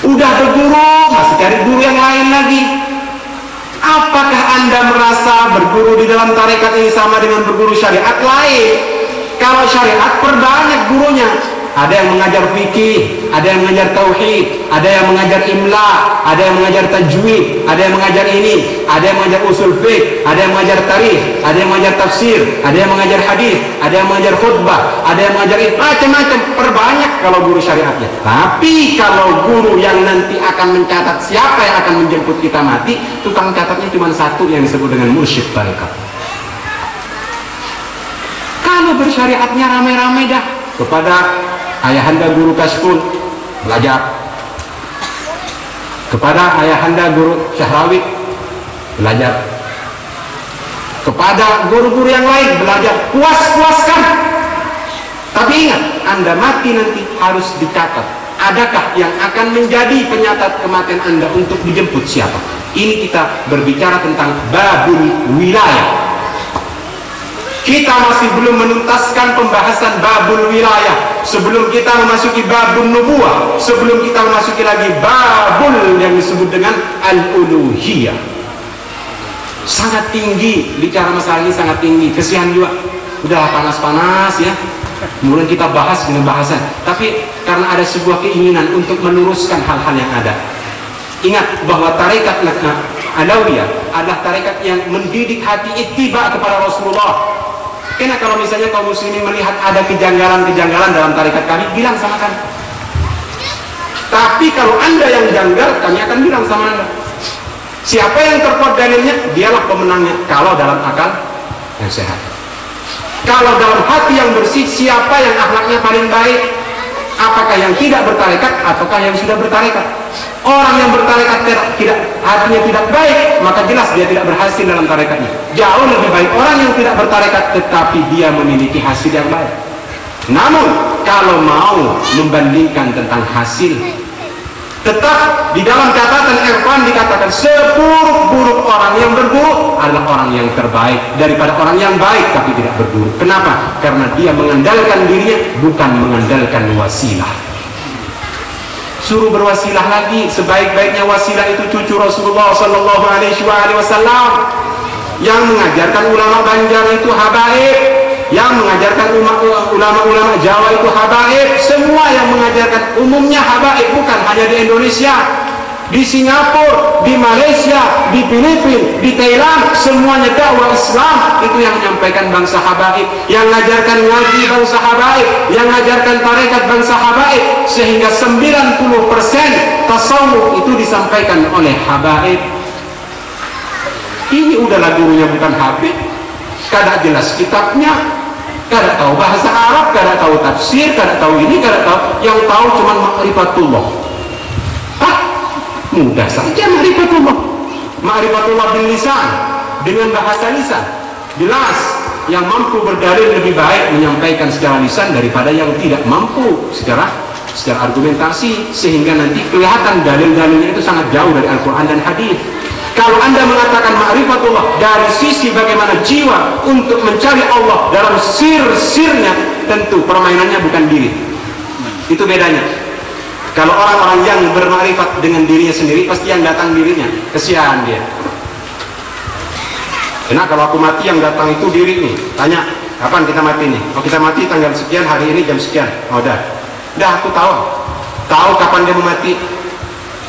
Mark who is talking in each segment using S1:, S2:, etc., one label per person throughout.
S1: Udah berguru, masih cari guru yang lain lagi. Apakah Anda merasa berguru di dalam tarekat ini sama dengan berguru syariat lain? Kalau syariat perbanyak gurunya. Ada yang mengajar fikih, ada yang mengajar tauhid, ada yang mengajar imla, ada yang mengajar tajwid, ada yang mengajar ini, ada yang mengajar usul fiqh, ada yang mengajar tarikh, ada yang mengajar tafsir, ada yang mengajar hadis, ada yang mengajar khutbah, ada yang mengajar macam-macam. Perbanyak kalau guru syariatnya. Tapi kalau guru yang nanti akan mencatat siapa yang akan menjemput kita mati, tukang catatnya cuma satu yang disebut dengan mursyid tarekat. Kalau bersyariatnya ramai-ramai dah kepada ayahanda guru Kashful belajar, kepada ayahanda guru Syahrawi belajar, kepada guru-guru yang lain belajar, puas-puaskan. Tapi ingat, Anda mati nanti harus dicatat. Adakah yang akan menjadi penyatat kematian Anda untuk dijemput siapa? Ini kita berbicara tentang babul wilayah. Kita masih belum menuntaskan pembahasan babul wilayah. Sebelum kita memasuki babul nubuwah, sebelum kita memasuki lagi babul yang disebut dengan al-uluhiyah. Sangat tinggi, bicara masalah ini sangat tinggi. Kesian juga, udah panas-panas ya. Kemudian kita bahas dengan bahasan. Tapi karena ada sebuah keinginan untuk meluruskan hal-hal yang ada. Ingat bahwa tarekat Alawiyah adalah tarekat yang mendidik hati ittiba kepada Rasulullah. Karena kalau misalnya kaum muslimin melihat ada kejanggalan-kejanggalan dalam tarekat kami, bilang sama kami. Tapi kalau Anda yang janggal, kami akan bilang sama Anda. Siapa yang terkuat dalilnya, dialah pemenangnya. Kalau dalam akal yang sehat. Kalau dalam hati yang bersih, siapa yang akhlaknya paling baik? Apakah yang tidak bertarekat ataukah yang sudah bertarekat? Orang yang bertarekat hatinya tidak baik, maka jelas dia tidak berhasil dalam tarekatnya. Jauh lebih baik orang yang tidak bertarekat tetapi dia memiliki hasil yang baik. Namun kalau mau membandingkan tentang hasil, tetap di dalam catatan Irfan dikatakan seburuk-buruk orang yang berguru adalah orang yang terbaik daripada orang yang baik tapi tidak berguru. Kenapa? Karena dia mengandalkan dirinya, bukan mengandalkan wasilah. Suruh berwasilah lagi. Sebaik-baiknya wasilah itu cucu Rasulullah Sallallahu Alaihi Wasallam yang mengajarkan ulama Banjar itu habaib, yang mengajarkan ulama-ulama Jawa itu habaib. Semua yang mengajarkan umumnya habaib, bukan hanya di Indonesia, di Singapura, di Malaysia, di Filipina, di Thailand. Semuanya dakwah Islam itu yang menyampaikan bangsa habaib, yang mengajarkan ngaji bangsa habaib, yang mengajarkan tarekat bangsa habaib. Sehingga 90% tasawuf itu disampaikan oleh habaib. Ini udahlah gurunya bukan habib, kada jelas kitabnya, kada tahu bahasa Arab, kada tahu tafsir, kada tahu ini, kada tahu. Yang tahu cuma ma'rifatullah. Mudah saja ma'rifatullah. Ma'rifatullah bil lisan, dengan bahasa lisan. Jelas yang mampu berdalil lebih baik menyampaikan secara lisan daripada yang tidak mampu secara argumentasi, sehingga nanti kelihatan dalil-dalilnya itu sangat jauh dari Al-Quran dan hadis. Kalau Anda mengatakan ma'rifatullah dari sisi bagaimana jiwa untuk mencari Allah dalam sir-sirnya, tentu permainannya bukan diri. Itu bedanya. Kalau orang-orang yang bermakrifat dengan dirinya sendiri, pasti yang datang dirinya. Kesian dia. Karena kalau aku mati yang datang itu diri nih. Tanya, kapan kita mati nih? Oh, kita mati tanggal sekian, hari ini jam sekian. Oh, udah aku tahu kapan dia mau mati.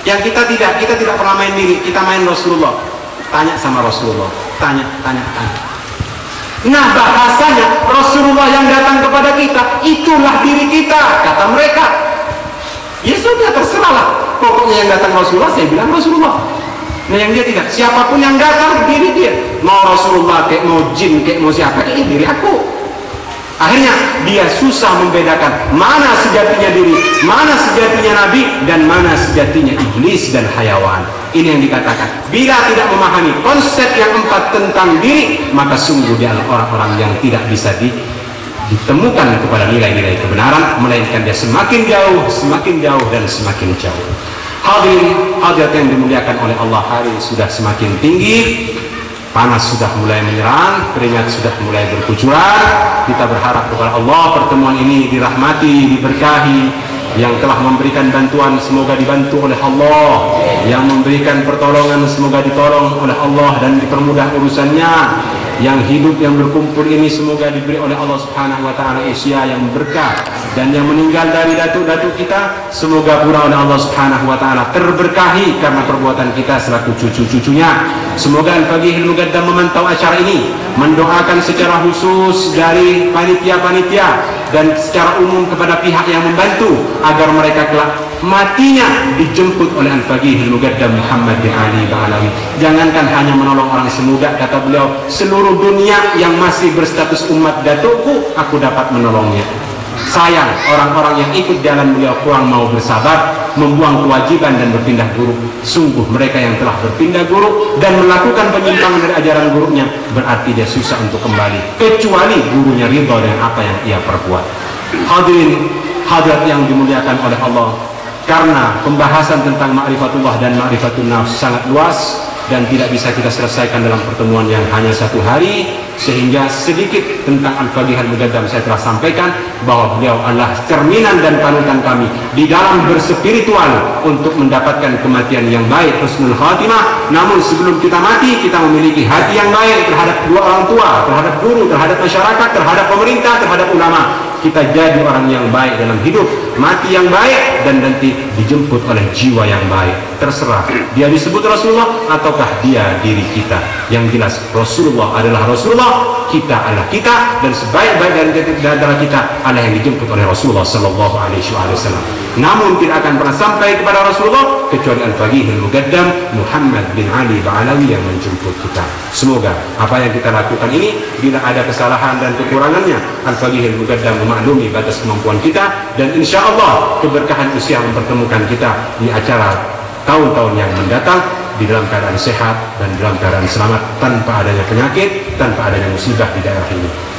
S1: Yang kita tidak pernah main diri, kita main Rasulullah. Tanya sama Rasulullah, tanya. Nah, bahasanya Rasulullah yang datang kepada kita, itulah diri kita, kata mereka. Ya sudah, terserahlah. Pokoknya yang datang Rasulullah, saya bilang Rasulullah. Nah, yang dia tidak, siapapun yang datang, diri dia. Mau Rasulullah, kayak mau jin, kayak mau siapa, kayak diri aku. Akhirnya dia susah membedakan mana sejatinya diri, mana sejatinya Nabi, dan mana sejatinya iblis dan hayawan. Ini yang dikatakan, bila tidak memahami konsep yang empat tentang diri, maka sungguh dia adalah orang-orang yang tidak bisa ditemukan kepada nilai-nilai kebenaran, melainkan dia semakin jauh, dan semakin jauh. Hadirat yang dimuliakan oleh Allah, hari sudah semakin tinggi. Panas sudah mulai menyerang, keringat sudah mulai berkucuran. Kita berharap kepada Allah pertemuan ini dirahmati, diberkahi, Yang telah memberikan bantuan semoga dibantu oleh Allah, yang memberikan pertolongan semoga ditolong oleh Allah dan dipermudah urusannya. Yang hidup yang berkumpul ini semoga diberi oleh Allah Subhanahu wa taala usia yang berkah, dan yang meninggal dari datuk-datuk kita semoga pula oleh Allah Subhanahu wa taala terberkahi karena perbuatan kita selaku cucu-cucunya. Semoga Al-Faqihul Muqaddam memantau acara ini, mendoakan secara khusus dari panitia-panitia dan secara umum kepada pihak yang membantu agar mereka kelak matinya dijemput oleh Al-Faqihul Muqaddam Muhammad bin Ali Ba'alawi. Jangankan hanya menolong orang semudah, kata beliau, seluruh dunia yang masih berstatus umat datukku aku dapat menolongnya. Sayang orang-orang yang ikut jalan beliau kurang mau bersabar, membuang kewajiban dan berpindah guru. Sungguh mereka yang telah berpindah guru dan melakukan penyimpangan dari ajaran gurunya, berarti dia susah untuk kembali, kecuali gurunya ridha dengan apa yang ia perbuat. Hadirin hadirat yang dimuliakan oleh Allah, karena pembahasan tentang ma'rifatullah dan ma'rifatun nafs sangat luas dan tidak bisa kita selesaikan dalam pertemuan yang hanya satu hari, sehingga sedikit tentang Al-Faqihul Muqaddam saya telah sampaikan bahwa beliau adalah cerminan dan panutan kami di dalam berspiritual untuk mendapatkan kematian yang baik, husnul khatimah. Namun sebelum kita mati, kita memiliki hati yang baik terhadap dua orang tua, terhadap guru, terhadap masyarakat, terhadap pemerintah, terhadap ulama. Kita jadi orang yang baik dalam hidup, mati yang baik, dan nanti dijemput oleh jiwa yang baik. Terserah dia disebut Rasulullah ataukah dia diri kita. Yang jelas Rasulullah adalah Rasulullah, kita adalah kita, dan sebaik-baik dari antara kita adalah yang dijemput oleh Rasulullah Sallallahu Alaihi Wasallam. Namun tidak akan pernah sampai kepada Rasulullah kecuali Al-Faqihul Muqaddam Muhammad bin Ali Ba'alawi yang menjemput kita. Semoga apa yang kita lakukan ini, bila ada kesalahan dan kekurangannya, Al-Faqihul Muqaddam memaklumi batas kemampuan kita, dan insya Allah keberkahan usia mempertemukan kita di acara tahun-tahun yang mendatang di dalam keadaan sehat dan dalam keadaan selamat, tanpa adanya penyakit, tanpa adanya musibah di daerah ini.